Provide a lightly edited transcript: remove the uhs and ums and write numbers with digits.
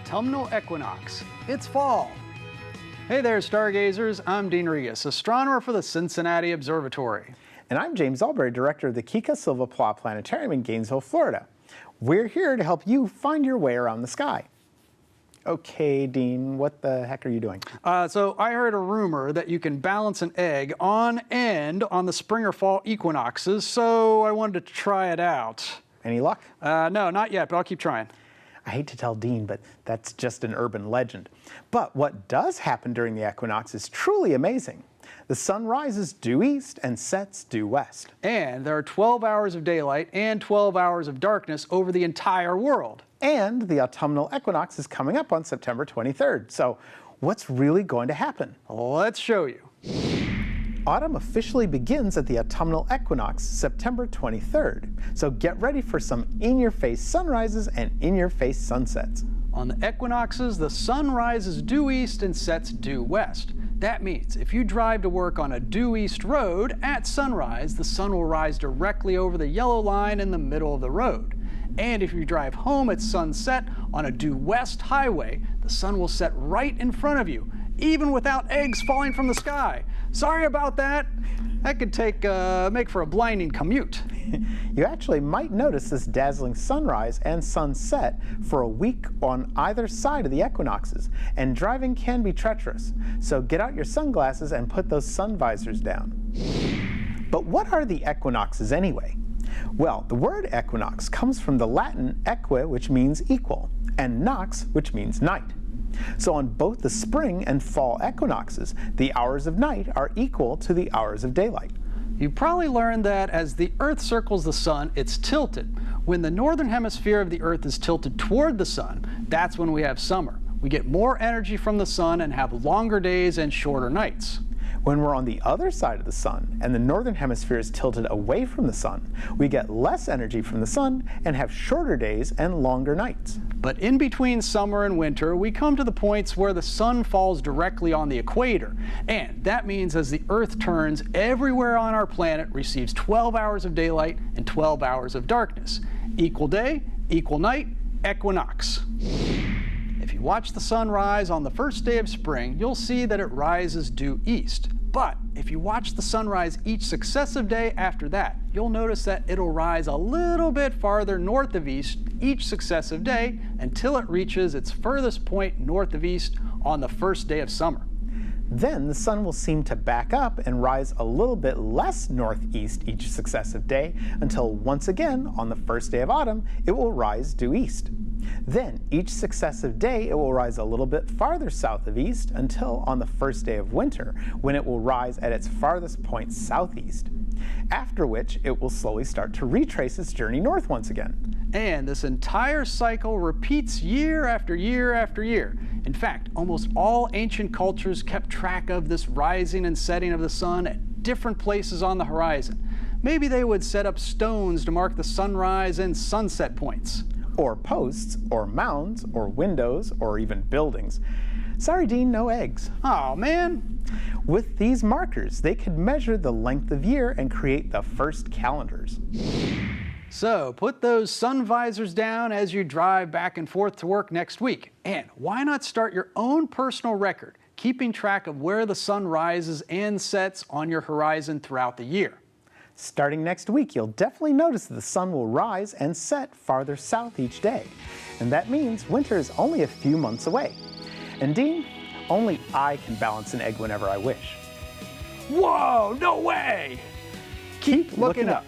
Autumnal Equinox. It's fall. Hey there, stargazers. I'm Dean Regas, astronomer for the Cincinnati Observatory. And I'm James Albury, director of the Kika Silva Pla Planetarium in Gainesville, Florida. We're here to help you find your way around the sky. Okay, Dean, what the heck are you doing? So I heard a rumor that you can balance an egg on end on the spring or fall equinoxes, so I wanted to try it out. Any luck? No, not yet, but I'll keep trying. I hate to tell Dean, but that's just an urban legend. But what does happen during the equinox is truly amazing. The sun rises due east and sets due west. And there are 12 hours of daylight and 12 hours of darkness over the entire world. And the autumnal equinox is coming up on September 23rd. So what's really going to happen? Let's show you. Autumn officially begins at the autumnal equinox, September 23rd. So get ready for some in-your-face sunrises and in-your-face sunsets. On the equinoxes, the sun rises due east and sets due west. That means if you drive to work on a due east road, at sunrise, the sun will rise directly over the yellow line in the middle of the road. And if you drive home at sunset on a due west highway, the sun will set right in front of you, even without eggs falling from the sky. Sorry about that. That could make for a blinding commute. You actually might notice this dazzling sunrise and sunset for a week on either side of the equinoxes, and driving can be treacherous. So get out your sunglasses and put those sun visors down. But what are the equinoxes anyway? Well, the word equinox comes from the Latin equi, which means equal, and nox, which means night. So on both the spring and fall equinoxes, the hours of night are equal to the hours of daylight. You probably learned that as the Earth circles the sun, it's tilted. When the northern hemisphere of the Earth is tilted toward the sun, that's when we have summer. We get more energy from the sun and have longer days and shorter nights. When we're on the other side of the sun and the northern hemisphere is tilted away from the sun, we get less energy from the sun and have shorter days and longer nights. But in between summer and winter, we come to the points where the sun falls directly on the equator. And that means as the Earth turns, everywhere on our planet receives 12 hours of daylight and 12 hours of darkness. Equal day, equal night, equinox. If you watch the sun rise on the first day of spring, you'll see that it rises due east. But if you watch the sun rise each successive day after that, you'll notice that it'll rise a little bit farther north of east each successive day until it reaches its furthest point north of east on the first day of summer. Then the sun will seem to back up and rise a little bit less northeast each successive day until once again on the first day of autumn it will rise due east. Then each successive day it will rise a little bit farther south of east until on the first day of winter when it will rise at its farthest point southeast. After which it will slowly start to retrace its journey north once again. And this entire cycle repeats year after year after year. In fact, almost all ancient cultures kept track of this rising and setting of the sun at different places on the horizon. Maybe they would set up stones to mark the sunrise and sunset points. Or posts, or mounds, or windows, or even buildings. Sorry, Dean, no eggs. Aw, man. With these markers, they could measure the length of year and create the first calendars. So put those sun visors down as you drive back and forth to work next week. And why not start your own personal record, keeping track of where the sun rises and sets on your horizon throughout the year. Starting next week, you'll definitely notice that the sun will rise and set farther south each day. And that means winter is only a few months away. And Dean, only I can balance an egg whenever I wish. Whoa, no way! Keep looking up.